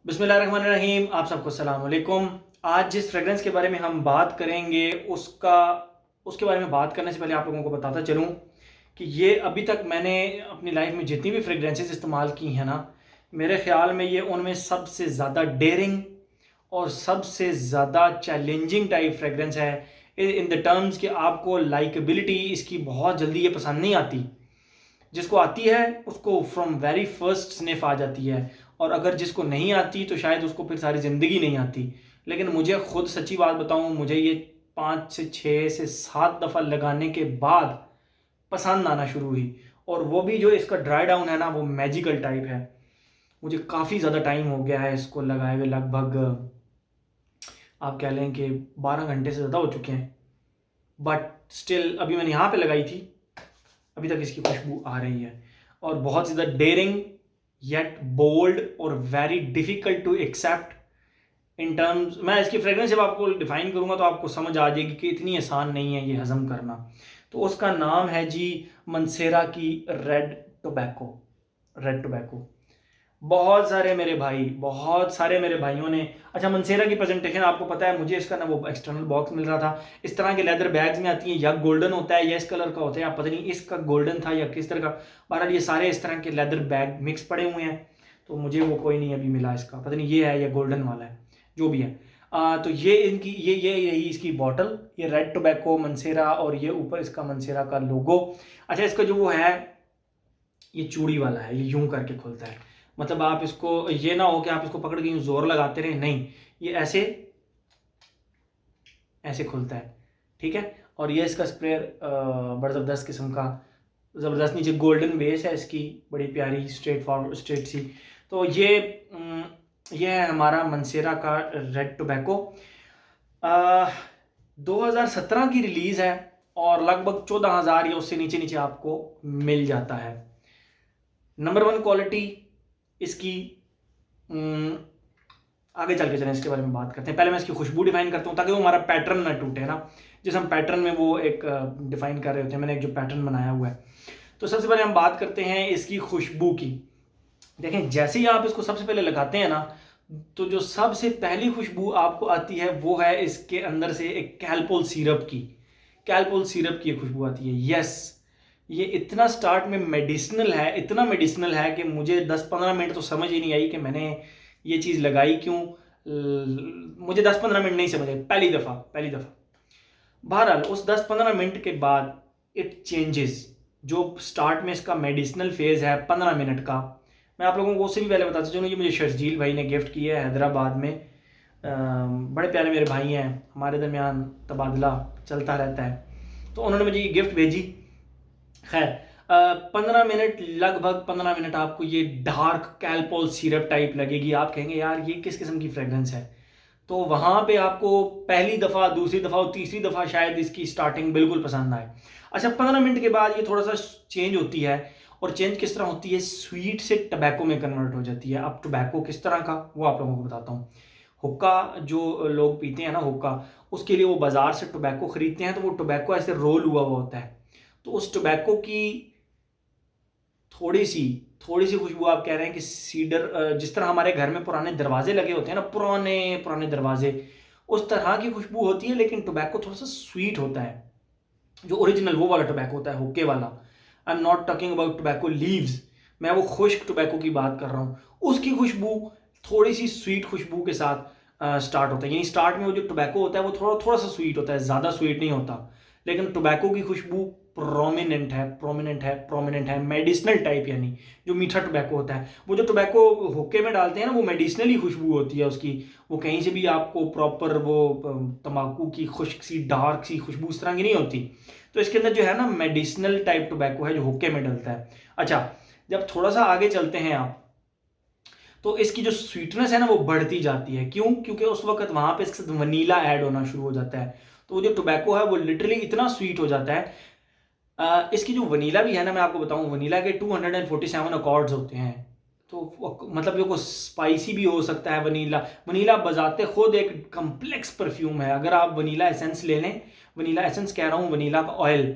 बिस्मिल्लाहिर्रहमानिर्रहीम। आप सबको अस्सलाम वालेकुम। आज जिस फ्रेगरेंस के बारे में हम बात करेंगे उसके बारे में बात करने से पहले आप लोगों को बताता चलूँ कि ये अभी तक मैंने अपनी लाइफ में जितनी भी फ्रेगरेंसेस इस्तेमाल की हैं ना, मेरे ख़्याल में ये उनमें सबसे ज़्यादा डेयरिंग और सबसे ज़्यादा चैलेंजिंग टाइप फ्रेगरेंस है। इन द टर्म्स कि आपको लाइकेबिलिटी इसकी बहुत जल्दी ये पसंद नहीं आती। जिसको आती है उसको फ्रॉम वेरी फर्स्ट स्निफ आ जाती है, और अगर जिसको नहीं आती तो शायद उसको फिर सारी ज़िंदगी नहीं आती। लेकिन मुझे खुद सच्ची बात बताऊं, मुझे ये 5 से 6 से 7 दफ़ा लगाने के बाद पसंद आना शुरू हुई, और वो भी जो इसका ड्राई डाउन है ना, वो मैजिकल टाइप है। मुझे काफ़ी ज़्यादा टाइम हो गया है इसको लगाए हुए, लगभग आप कह लें कि 12 घंटे से ज़्यादा हो चुके हैं। बट स्टिल अभी मैंने यहाँ पे लगाई थी, अभी तक इसकी खुशबू आ रही है, और बहुत ज़्यादा डेयरिंग येट बोल्ड और very difficult to accept in terms. मैं इसकी फ्रेगरेंस जब आपको डिफाइन करूंगा तो आपको समझ आ जाएगी कि इतनी आसान नहीं है ये हज़म करना। तो उसका नाम है जी मंसेरा की रेड टोबैको। Red tobacco. बहुत सारे मेरे भाइयों ने, अच्छा मंसेरा की प्रेजेंटेशन आपको पता है, मुझे इसका ना वो एक्सटर्नल बॉक्स मिल रहा था, इस तरह के लेदर बैग्स में आती है, या गोल्डन होता है या इस कलर का होता है, या पता नहीं इसका गोल्डन था या किस तरह का। बहरहाल ये सारे इस तरह के लेदर बैग मिक्स पड़े हुए हैं, तो मुझे वो कोई नहीं अभी मिला इसका, पता नहीं ये है या गोल्डन वाला है, जो भी है। तो ये इनकी ये रही इसकी बॉटल, ये रेड टोबैको मंसेरा, और ये ऊपर इसका मंसेरा का लोगो। अच्छा, इसका जो वो है ये चूड़ी वाला है, ये यूं करके खुलता है। मतलब आप इसको, ये ना हो कि आप इसको पकड़ के यूं जोर लगाते रहे, नहीं, ये ऐसे ऐसे खुलता है, ठीक है। और ये इसका स्प्रेयर बड़ा ज़बरदस्त किस्म का, ज़बरदस्त, नीचे गोल्डन बेस है इसकी, बड़ी प्यारी स्ट्रेट फॉरवर्ड स्ट्रेट सी। तो ये है हमारा मंसेरा का रेड टोबैको। 2017 की रिलीज़ है, और लगभग 14,000 या उससे नीचे नीचे आपको मिल जाता है। नंबर 1 क्वालिटी इसकी। आगे चल के चलें इसके बारे में बात करते हैं। पहले मैं इसकी खुशबू डिफाइन करता हूँ ताकि वो हमारा पैटर्न ना टूटे ना, जिस हम पैटर्न में वो एक डिफाइन कर रहे होते हैं। मैंने एक जो पैटर्न बनाया हुआ है, तो सबसे पहले हम बात करते हैं इसकी खुशबू की। देखें, जैसे ही आप इसको सबसे पहले लगाते हैं ना, तो जो सबसे पहली खुशबू आपको आती है वो है इसके अंदर से एक कैल्पोल सिरप की। कैल्पोल सिरप की खुशबू आती है। यस, ये इतना स्टार्ट में मेडिसिनल है, इतना मेडिसिनल है कि मुझे 10-15 मिनट तो समझ ही नहीं आई कि मैंने ये चीज़ लगाई क्यों। मुझे 10-15 मिनट नहीं समझ आई पहली दफ़ा। बहरहाल उस 10-15 मिनट के बाद इट चेंजेस। जो स्टार्ट में इसका मेडिसिनल फेज़ है 15 मिनट का, मैं आप लोगों को उससे भी पहले बताता चलूँ, ये मुझे शर्जील भाई ने गिफ्ट किया है हैदराबाद में। बड़े प्यारे मेरे भाई हैं, हमारे दरमियान तबादला चलता रहता है, तो उन्होंने मुझे ये गिफ्ट भेजी। खैर, 15 मिनट, लगभग 15 मिनट आपको ये डार्क कैल्पोल सिरप टाइप लगेगी। आप कहेंगे यार ये किस किस्म की फ्रेगरेंस है, तो वहाँ पे आपको पहली दफ़ा, दूसरी दफ़ा और तीसरी दफ़ा शायद इसकी स्टार्टिंग बिल्कुल पसंद आए। अच्छा, 15 मिनट के बाद ये थोड़ा सा चेंज होती है, और चेंज किस तरह होती है, स्वीट से टबैको में कन्वर्ट हो जाती है। अब टबैको किस तरह का, वो आप लोगों को बताता हूँ। हुक्का जो लोग पीते हैं ना, हुक्का, उसके लिए वो बाज़ार से टबैको ख़रीदते हैं, तो वो टबैको ऐसे रोल हुआ हुआ होता है, तो उस टबैको की थोड़ी सी खुशबू, आप कह रहे हैं कि सीडर, जिस तरह हमारे घर में पुराने दरवाजे लगे होते हैं ना, पुराने पुराने दरवाजे, उस तरह की खुशबू होती है, लेकिन टोबैको थोड़ा सा स्वीट होता है। जो ओरिजिनल वो वाला टोबैको होता है, हुक्के वाला। I am not talking about tobacco leaves, मैं वो खुश्क टोबैको की बात कर रहा हूँ। उसकी खुशबू थोड़ी सी स्वीट खुशबू के साथ स्टार्ट होता है, यानी स्टार्ट में वो जो टोबैको होता है वो थोड़ा थोड़ा सा स्वीट होता है, ज़्यादा स्वीट नहीं होता। लेकिन टोबैको की खुशबू प्रोमिनेंट है, मेडिसिनल टाइप, यानी जो मीठा टोबैको होता है। वो जो टोबैको हुक्के में डालते हैं ना, वो मेडिसिनली खुशबू होती है उसकी। वो कहीं से भी आपको प्रॉपर वो तंबाकू की खुश्क सी डार्क सी खुशबू इस तरह की नहीं होती। तो इसके अंदर जो है ना मेडिसिनल टाइप टोबैको है जो हुक्के में डलता है। अच्छा, जब थोड़ा सा आगे चलते हैं आप, तो इसकी जो स्वीटनेस है ना वो बढ़ती जाती है। क्यों? क्योंकि उस वक्त वहाँ पे इसके साथ वनीला ऐड होना शुरू हो जाता है, तो वो जो टोबैको है वो लिटरली इतना स्वीट हो जाता है। इसकी जो वनीला भी है ना, मैं आपको बताऊं, वनीला के 247 अकॉर्ड्स होते हैं, तो मतलब ये को स्पाइसी भी हो सकता है। वनीला बजाते खुद एक कम्प्लेक्स परफ्यूम है। अगर आप वनीला एसेंस ले लें, वनीला एसेंस कह रहा हूँ, वनीला का ऑयल,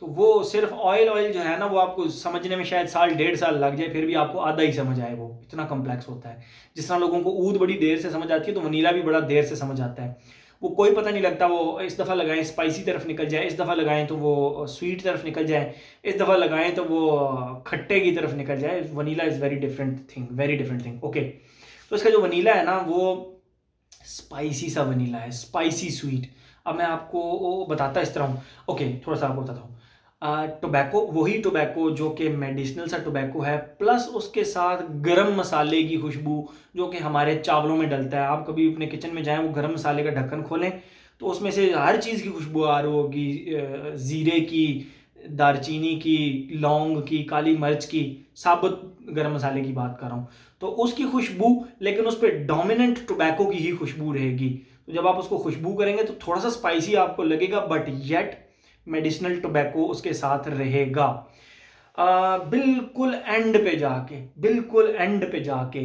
तो वो सिर्फ ऑयल जो है ना, वो आपको समझने में शायद साल 1.5 साल लग जाए, फिर भी आपको आधा ही समझ आए, वो इतना कॉम्प्लेक्स होता है। जिस तरह लोगों को ऊद बड़ी देर से समझ आती है, तो वनीला भी बड़ा देर से समझ आता है। वो कोई पता नहीं लगता, वो इस दफ़ा लगाएं स्पाइसी तरफ निकल जाए, इस दफ़ा लगाएं तो वो स्वीट तरफ निकल जाए, इस दफ़ा लगाएं तो वो खट्टे की तरफ निकल जाए। Vanilla is very different thing, very different thing. Okay, तो इसका जो वनीला है ना, वो स्पाइसी सा वनीला है, स्पाइसी स्वीट। अब मैं आपको वो बताता इस तरह हूँ। ओके, थोड़ा सा आपको बताता हूँ। टोबैको, वही टोबैको जो कि मेडिसिनल सा टोबैको है, प्लस उसके साथ गरम मसाले की खुशबू जो कि हमारे चावलों में डलता है। आप कभी अपने किचन में जाएं, वो गरम मसाले का ढक्कन खोलें तो उसमें से हर चीज़ की खुशबू आ रही होगी, ज़ीरे की, दारचीनी की, लौंग की, काली मिर्च की, साबुत गरम मसाले की बात कर रहा हूँ। तो उसकी खुशबू, लेकिन उस पर डोमिनेंट टोबैको की ही खुशबू रहेगी। तो जब आप उसको खुशबू करेंगे तो थोड़ा सा स्पाइसी आपको लगेगा, बट येट मेडिसिनल टोबैको उसके साथ रहेगा। बिल्कुल एंड पे जाके, बिल्कुल एंड पे जाके,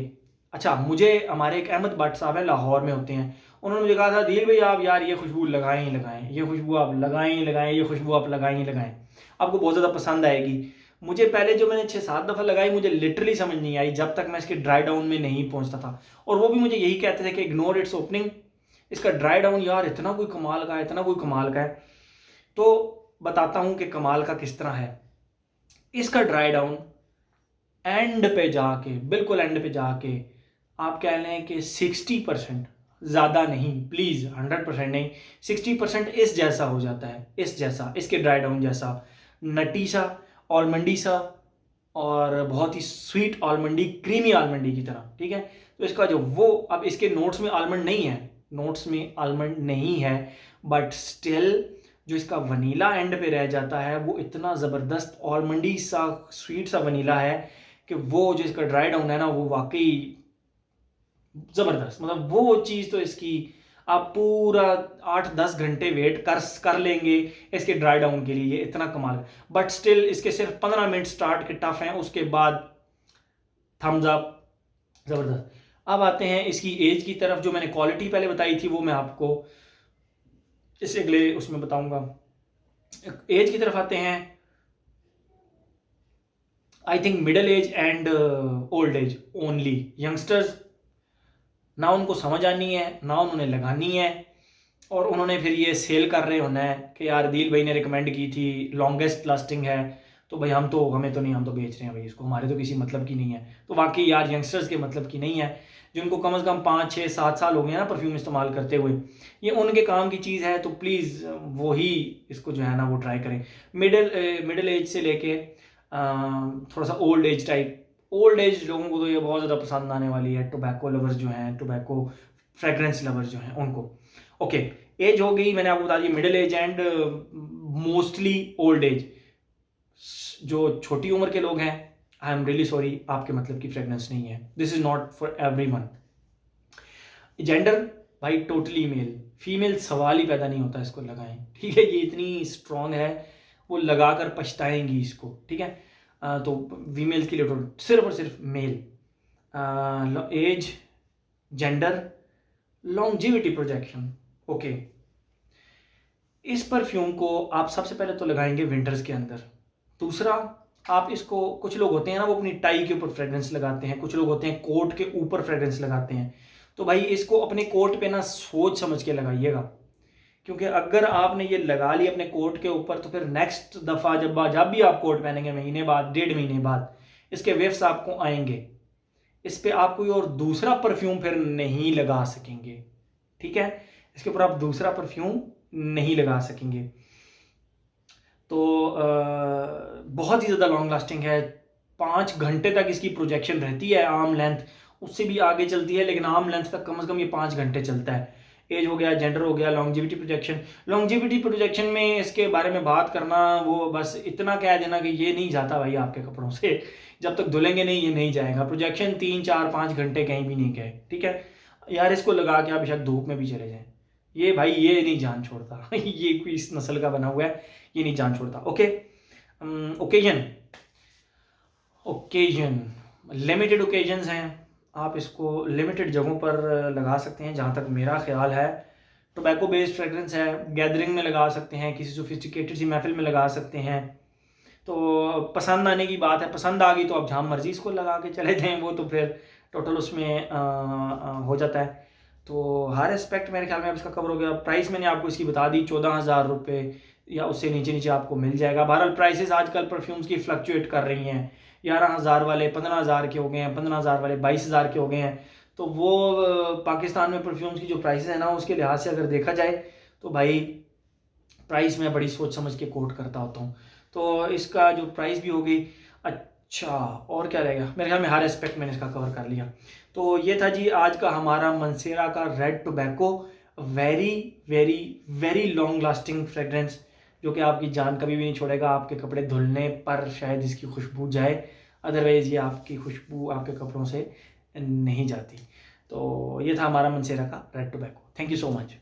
अच्छा, मुझे हमारे एक अहमद भट्ट साहब हैं, लाहौर में होते हैं, उन्होंने मुझे कहा था, दिल भाई आप यार ये खुशबू लगाएं ही लगाएं, ये खुशबू आप लगाएं ही लगाएं, ये खुशबू आप लगाएं ही लगाएं, आपको बहुत ज़्यादा पसंद आएगी। मुझे पहले जो मैंने 6-7 दफ़ा लगाई, मुझे लिटरली समझ नहीं आई जब तक मैं इसके ड्राई डाउन में नहीं पहुंचता था। और वो भी मुझे यही कहते थे कि इग्नोर इट्स ओपनिंग, इसका ड्राई डाउन यार इतना कोई कमाल का है, इतना कोई कमाल का है। तो बताता हूं कि कमाल का किस तरह है। इसका ड्राई डाउन एंड पे जाके, बिल्कुल एंड पे जाके, आप कह लें कि 60%, ज़्यादा नहीं प्लीज़, 100% नहीं, 60% इस जैसा हो जाता है, इस जैसा, इसके ड्राई डाउन जैसा, नटी सा, ऑलमंडी सा, और बहुत ही स्वीट आलमंडी, क्रीमी आलमंडी की तरह। ठीक है, तो इसका जो वो, अब इसके नोट्स में आलमंड नहीं है, नोट्स में आलमंड नहीं है, बट स्टिल जो इसका वनीला एंड पे रह जाता है, वो इतना ज़बरदस्त आलमंडी सा स्वीट सा वनीला है कि वो जो इसका ड्राई डाउन है ना, वो वाकई ज़बरदस्त। मतलब वो चीज़ तो इसकी, आप पूरा 8-10 घंटे वेट कर लेंगे इसके ड्राई डाउन के लिए, ये इतना कमाल। बट स्टिल इसके सिर्फ 15 मिनट स्टार्ट के टफ हैं, उसके बाद थम्स अप, ज़बरदस्त। अब आते हैं इसकी एज की तरफ। जो मैंने क्वालिटी पहले बताई थी वो मैं आपको इस अगले उसमें बताऊंगा। एज की तरफ आते हैं। I think middle age and old age only. Youngsters ना उनको समझ आनी है, ना उन्होंने लगानी है, और उन्होंने फिर ये सेल कर रहे होना है कि यार दिल भाई ने रिकमेंड की थी, लॉन्गेस्ट लास्टिंग है, तो भाई हमें तो नहीं, हम तो बेच रहे हैं भाई इसको, हमारे तो किसी मतलब की नहीं है। तो वाकई यार यंगस्टर्स के मतलब की नहीं है, जिनको कम से कम 5-6-7 साल हो गए ना परफ्यूम इस्तेमाल करते हुए, ये उनके काम की चीज़ है। तो प्लीज़ वो ही इसको जो है ना वो ट्राई करें। मिडिल एज से लेके थोड़ा सा old age type, old age लोगों को तो ये बहुत ज़्यादा पसंद आने वाली है। टोबैको लवर्स जो हैं, टोबैको फ्रेगरेंस लवर्स जो हैं उनको। ओके, एज हो गई, मैंने आपको बता दिया middle age and mostly old age. जो छोटी उम्र के लोग हैं, आई एम रियली सॉरी, आपके मतलब की फ्रेगनेंस नहीं है, this is not for everyone. Gender, भाई टोटली मेल, फीमेल सवाल ही पैदा नहीं होता इसको लगाएं। ठीक है, ये इतनी स्ट्रांग है, वो लगाकर पछताएंगी इसको। ठीक है, तो फीमेल के लिए सिर्फ और सिर्फ male. Age, gender, longevity projection. Okay, इस परफ्यूम को आप सबसे पहले तो लगाएंगे विंटर्स के अंदर। दूसरा, आप इसको, कुछ लोग होते हैं ना वो अपनी टाई के ऊपर फ्रेग्रेंस लगाते हैं, कुछ लोग होते हैं कोट के ऊपर फ्रेग्रेंस लगाते हैं। तो भाई इसको अपने कोट पे ना सोच समझ के लगाइएगा, क्योंकि अगर आपने ये लगा ली अपने कोट के ऊपर, तो फिर नेक्स्ट दफ़ा जब भी आप कोट पहनेंगे, महीने बाद, 1.5 महीने बाद, इसके वेव्स आपको आएंगे, इस पर आप कोई और दूसरा परफ्यूम फिर नहीं लगा सकेंगे। ठीक है, इसके ऊपर आप दूसरा परफ्यूम नहीं लगा सकेंगे। तो बहुत ही ज़्यादा लॉन्ग लास्टिंग है, 5 घंटे तक इसकी प्रोजेक्शन रहती है। आर्म लेंथ उससे भी आगे चलती है, लेकिन आर्म लेंथ तक कम से कम ये 5 घंटे चलता है। एज हो गया, जेंडर हो गया, लॉन्जिविटी प्रोजेक्शन। लॉन्जिविटी प्रोजेक्शन में इसके बारे में बात करना, वो बस इतना कह देना कि ये नहीं जाता भाई आपके कपड़ों से, जब तक धुलेंगे नहीं ये नहीं जाएगा। प्रोजेक्शन 3-4-5 घंटे कहीं भी नहीं गए। ठीक है यार, इसको लगा के आप बेशक धूप में भी चले जाएं, ये भाई ये नहीं जान छोड़ता ये कोई इस नस्ल का बना हुआ है, ये नहीं जान छोड़ता। ओके, ओकेजन, लिमिटेड ओकेजन्स हैं, आप इसको लिमिटेड जगहों पर लगा सकते हैं। जहाँ तक मेरा ख्याल है, टोबैको बेस्ड फ्रेगरेंस है, गैदरिंग में लगा सकते हैं, किसी सोफिस्टिकेटेड सी महफिल में लगा सकते हैं। तो पसंद आने की बात है, पसंद आ गई तो आप जहाँ मर्जी इसको लगा के चले जाएँ, वो तो फिर टोटल उसमें हो जाता है। तो हर एस्पेक्ट मेरे ख्याल में अब इसका कवर हो गया। प्राइस मैंने आपको इसकी बता दी, 14,000 रुपये या उससे नीचे नीचे आपको मिल जाएगा। बहरहाल प्राइसेस आजकल परफ्यूम्स की फ्लक्चुएट कर रही हैं, 11,000 वाले 15,000 के हो गए हैं, 15,000 वाले 22,000 के हो गए हैं। तो वो पाकिस्तान में परफ्यूम्स की जो प्राइसेस है ना, उसके लिहाज से अगर देखा जाए तो भाई प्राइस मैं बड़ी सोच समझ के कोट करता होता हूँ। तो इसका जो प्राइस भी होगी। अच्छा, और क्या रहेगा, मेरे ख्याल में हर एस्पेक्ट मैंने इसका कवर कर लिया। तो ये था जी आज का हमारा मंसेरा का red tobacco, very very very long lasting fragrance, जो कि आपकी जान कभी भी नहीं छोड़ेगा। आपके कपड़े धुलने पर शायद इसकी खुशबू जाए, अदरवाइज़ ये आपकी खुशबू आपके कपड़ों से नहीं जाती। तो ये था हमारा मंसेरा का red tobacco. Thank you so much.